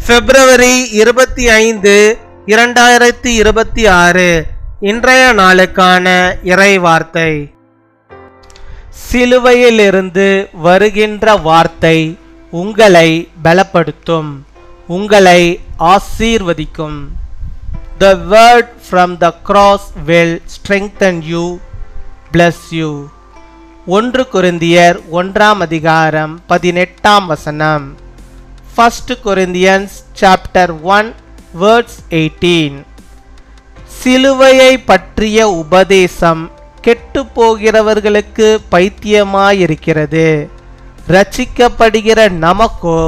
பிப்ரவரி 25, 2026 இன்றைய நாளுக்கான இறை வார்த்தை. சிலுவையிலிருந்து வருகின்ற வார்த்தை உங்களை பலப்படுத்தும், உங்களை ஆசீர்வதிக்கும். The word from the cross will strengthen you, bless you. 1 கொரிந்தியர் 1:18. 1 Corinthians chapter 1 verse 18. சிலுவையை பற்றிய உபதேசம் கெட்டு போகிறவர்களுக்கு பைத்தியமாயிருக்கிறது, ரட்சிக்கப்படுகிற நமக்கோ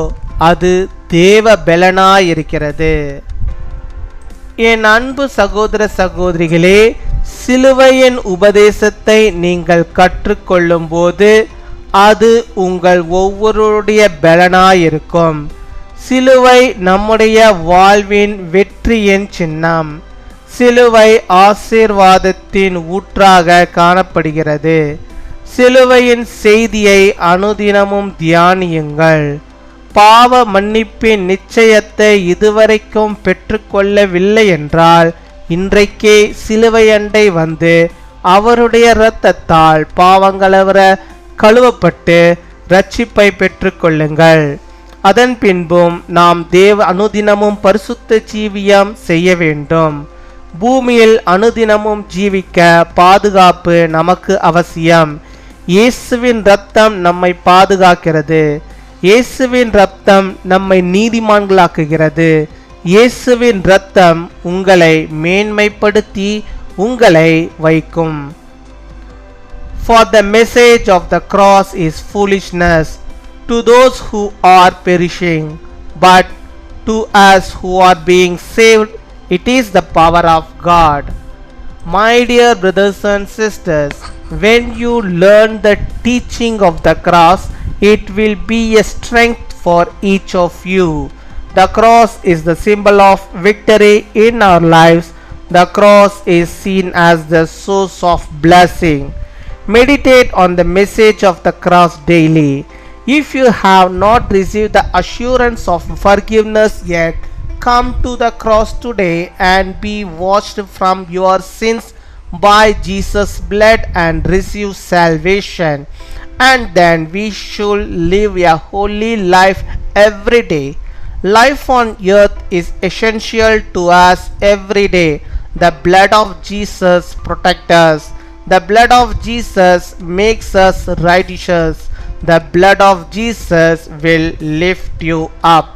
அது தேவ பலனாயிருக்கிறது. என் அன்பு சகோதர சகோதரிகளே, சிலுவையின் உபதேசத்தை நீங்கள் கற்றுக்கொள்ளும் போது அது உங்கள் ஒவ்வொருடைய பலனாயிருக்கும். சிலுவை நம்முடைய வாழ்வின் வெற்றியின் சின்னம். சிலுவை ஆசீர்வாதத்தின் ஊற்றாக காணப்படுகிறது. சிலுவையின் செய்தியை அனுதினமும் தியானியுங்கள். பாவ மன்னிப்பின் நிச்சயத்தை இதுவரைக்கும் பெற்றுக்கொள்ளவில்லை என்றால் இன்றைக்கே சிலுவை அண்டை வந்து அவருடைய இரத்தத்தால் பாவங்களவர கழுவப்பட்டு இரட்சிப்பை பெற்றுக்கொள்ளுங்கள். அதன் பின்பும் நாம் அனுதினமும் பரிசுத்த ஜீவியம் செய்ய வேண்டும். பூமியில் அனுதினமும் ஜீவிக்க பாதுகாப்பு நமக்கு அவசியம். இயேசுவின் இரத்தம் நம்மை பாதுகாக்கிறது. இயேசுவின் இரத்தம் நம்மை நீதிமான்களாக்குகிறது. இயேசுவின் இரத்தம் உங்களை மேன்மைப்படுத்தி உங்களை வைக்கும். For the message of the cross is foolishness to those who are perishing, but to us who are being saved, it is the power of God. My dear brothers and sisters, when you learn the teaching of the cross, it will be a strength for each of you. The cross is the symbol of victory in our lives. The cross is seen as the source of blessing. Meditate on the message of the cross daily. If you have not received the assurance of forgiveness yet, come to the cross today and be washed from your sins by Jesus' blood and receive salvation. And then we should live a holy life every day. Life on earth is essential to us every day. The blood of Jesus protects us. The blood of Jesus makes us righteous. The blood of Jesus will lift you up.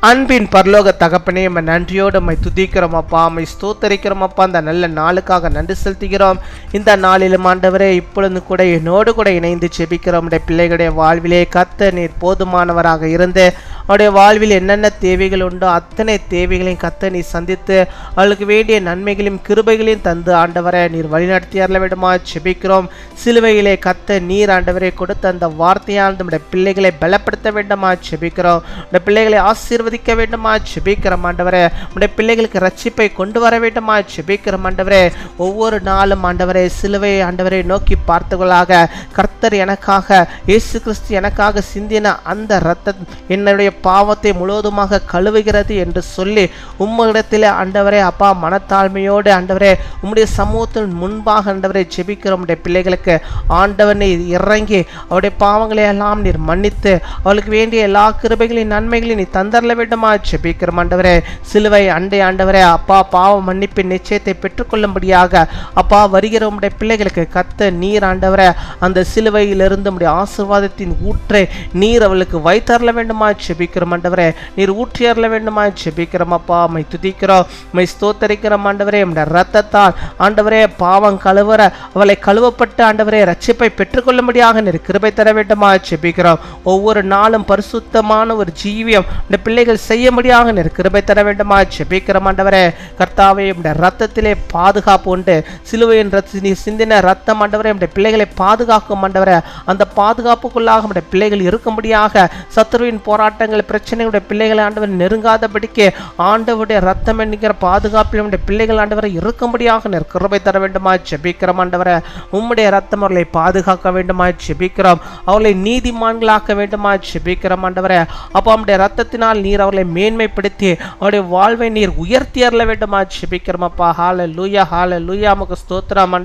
அன்பின் பரலோக தகப்பனே, நம்ம நன்றியோடு நம்மை துதிக்கிறோம் அப்பா, நம்மை ஸ்தோத்தரிக்கிறோம் அப்பா. அந்த நல்ல நாளுக்காக நன்றி செலுத்துகிறோம். இந்த நாளிலும் ஆண்டவரே, இப்பொழுது கூட என்னோடு கூட இணைந்து செபிக்கிறோம். நம்முடைய பிள்ளைகளுடைய வாழ்விலே கர்த்தர் நீர் போதுமானவராக இருந்து அவருடைய வாழ்வில் என்னென்ன தேவைகள் உண்டோ அத்தனை தேவைகளையும் கர்த்தர் நீர் சந்தித்து அவளுக்கு வேண்டிய நன்மைகளையும் கிருபைகளையும் தந்து ஆண்டவரை நீர் வழிநடத்தி அருள வேண்டுமா செபிக்கிறோம். சிலுவையிலே கர்த்தர் நீர் ஆண்டவரை கொடுத்த அந்த வார்த்தையால் நம்முடைய பிள்ளைகளை பலப்படுத்த வேண்டுமா செபிக்கிறோம். நம்முடைய பிள்ளைகளை ஆசீர்வதிக்க வேண்டுமா செபிக்கிறோம் ஆண்டவரே. நம்முடைய பிள்ளைகளுக்கு ரட்சிப்பை கொண்டு வர வேண்டுமா செபிக்கிறோம் ஆண்டவரே. ஒவ்வொரு நாளும் ஆண்டவரே சிலுவையை ஆண்டவரை நோக்கி பார்த்தவர்களாக கர்த்தர் எனக்காக, இயேசு கிறிஸ்து எனக்காக சிந்தின அந்த இரத்தம் என்னுடைய பாவத்தை முழுவதுமாக கழுவுகிறது என்று சொல்லி உம்மிடத்திலே ஆண்டவரே அப்பா மனத்தாழ்மையோடு ஆண்டவரே உம்முடைய சமூகத்தின் முன்பாக ஆண்டவரை செபிக்கிறோம். உடைய பிள்ளைகளுக்கு ஆண்டவர் நீர் இறங்கி அவருடைய பாவங்களை எல்லாம் நீர் மன்னித்து அவளுக்கு வேண்டிய எல்லா கிருபைகளையும் நன்மைகளையும் நீ தந்தரல வேண்டுமா செபிக்கிறோம் ஆண்டவரே. சிலுவை அண்டை ஆண்டவரே அப்பா பாவ மன்னிப்பின் நிச்சயத்தை பெற்றுக்கொள்ளும்படியாக அப்பா வருகிற உடைய பிள்ளைகளுக்கு கர்த்தர் நீர் ஆண்டவரே அந்த சிலுவையிலிருந்து உடைய ஆசீர்வாதத்தின் ஊற்றை நீர் அவளுக்கு வைத்தரல வேண்டுமா செபிக்கிறோம் ஆண்டவரே. நீர் ஊற்றி அருள வேண்டுமா செபிக்கிறோம் அப்பா. மை துதிக்கிறோம், மை ஸ்தோத்தரிக்கிறோம் ஆண்டவரே. உடைய ரத்தத்தால் ஆண்டவரே பாவம் கழுவற அவளை கழுவப்பட்டு ஆண்டவரே ரட்சிப்பை பெற்றுக்கொள்ளும்படியாக நீர் கிருபை தர வேண்டுமா செபிக்கிறோம். ஒவ்வொரு நாளும் பரிசுத்தமான ஒரு ஜீவியம் இந்த பிள்ளைகள் செய்யும்படியாக நீர் கிருபை தர வேண்டுமா செபிக்கிறோம் ஆண்டவரே. கர்த்தாவே உடைய ரத்தத்திலே பாதுகாப்பு உண்டு. சிலுவையின் நீர் சிந்தின ரத்தம் ஆண்டவரே உடைய பிள்ளைகளை பாதுகாக்கும் ஆண்டவரே. அந்த பாதுகாப்புக்குள்ளாக உடைய பிள்ளைகள் இருக்கும்படியாக சத்துருவின் போராட்டங்கள் போராட்டங்கள் பிரச்சனையுடைய பிள்ளைகளை ஆண்டவர் நெருங்காதபடிக்கு ஆண்டவருடைய ரத்தம் என்கிற பாதுகாப்பில் உடைய பிள்ளைகள் ஆண்டவரை இருக்கும்படியாக கிருபை தர வேண்டுமா ஜெபிக்கிறோம். ஆண்டவரை உம்முடைய ரத்தம் அவர்களை பாதுகாக்க வேண்டுமா ஜெபிக்கிறோம். அவர்களை நீதிமான்களாக்க வேண்டுமா ஜெபிக்கிறோம். ஆண்டவரை அப்போ அவருடைய ரத்தத்தினால் நீர் அவர்களை மேன்மைப்படுத்தி அவருடைய வாழ்வை நீர் உயர்த்தி அருள வேண்டுமா ஜெபிக்கிறோம். அப்பா ஹல்லேலூயா ஹல்லேலூயா உமக்கு ஸ்தோத்திரம்.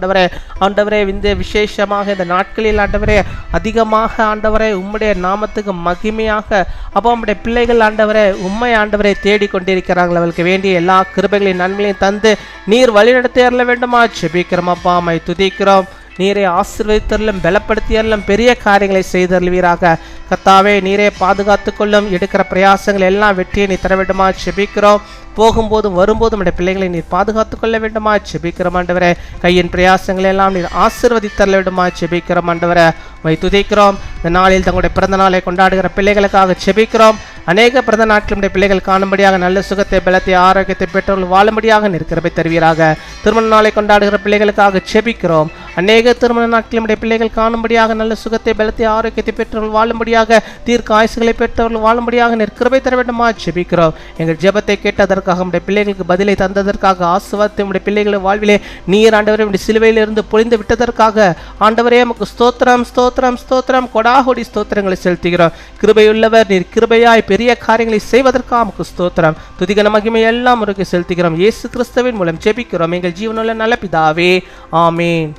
ஆண்டவரே இந்த விசேஷமாக இந்த நாட்களில் ஆண்டவரே அதிகமாக ஆண்டவரே உம்முடைய நாமத்துக்கு மகிமையாக அப்போ உம்முடைய பிள்ளைகள் ஆண்டவரே உம்மை ஆண்டவரை தேடி கொண்டிருக்கிறார்கள். அவர்களுக்கு வேண்டிய எல்லா கிருபைகளையும் நன்மைகளையும் தந்து நீர் வழிநடத்தி அருள வேண்டுமா ஜெபிக்கிறோம். அப்பா உம்மை துதிக்கிறோம். நீரே ஆசீர்வதித்தருளும் பலப்படுத்தியருளும் பெரிய காரியங்களை செய்தருள்வீராக. கர்த்தாவே நீரே பாதுகாத்து கொள்ளும். எடுக்கிற பிரயாசங்கள் எல்லாம் வெற்றியை நீ தர வேண்டுமா ஜெபிக்கிறோம். போகும்போதும் வரும்போதும் உடைய பிள்ளைகளை நீர் பாதுகாத்து கொள்ள வேண்டுமா ஜெபிக்கிறோம். ஆண்டவரே கையின் பிரயாசங்களை எல்லாம் நீர் ஆசீர்வதித்தர வேண்டுமா ஜெபிக்கிறோம். ஆண்டவரை மை துதிக்கிறோம். இந்த நாளில் தங்களுடைய பிறந்த நாளை கொண்டாடுகிற பிள்ளைகளுக்காக ஜெபிக்கிறோம். அநேக பிறந்த நாட்களுடைய பிள்ளைகள் காணும்படியாக நல்ல சுகத்தை பலத்தை ஆரோக்கியத்தை பெற்றவர்கள் வாழும்படியாக நிற்கிறபை தருவீராக. திருமண நாளை கொண்டாடுகிற பிள்ளைகளுக்காக ஜெபிக்கிறோம். அநேக திருமண நாட்களுடைய பிள்ளைகள் காணும்படியாக நல்ல சுகத்தை பலத்தை ஆரோக்கியத்தை பெற்றவர்கள் வாழும்படியாக தீர்க்க ஆயுசுகளை பெற்றவர்கள் வாழும்படியாக நிற்கிறபை தர வேண்டுமா ஜெபிக்கிறோம். எங்கள் ஜெபத்தை கேட்டதற்காக உடைய பிள்ளைகளுக்கு பதிலை தந்ததற்காக ஆசீர்வாதத்தை உடைய பிள்ளைகளின் வாழ்விலே நீர் ஆண்டவரே உடைய சிலுவையிலிருந்து பொழிந்து விட்டதற்காக ஆண்டவரே உமக்கு ஸ்தோத்திரம் ஸ்தோத்திரம் ஸ்தோத்திரம் கொடாகொடி ஸ்தோத்திரங்களை செலுத்துகிறோம். கிருபையுள்ளவர் நீர் கிருபையாய் பெரிய காரியங்களை செய்வதற்காக உமக்கு ஸ்தோத்திரம் துதிகன மகிமை எல்லாம் உமக்கு செலுத்துகிறோம். இயேசு கிறிஸ்துவின் மூலம் ஜெபிக்கிறோம் எங்கள் ஜீவனுள்ள நல்ல பிதாவே, ஆமேன்.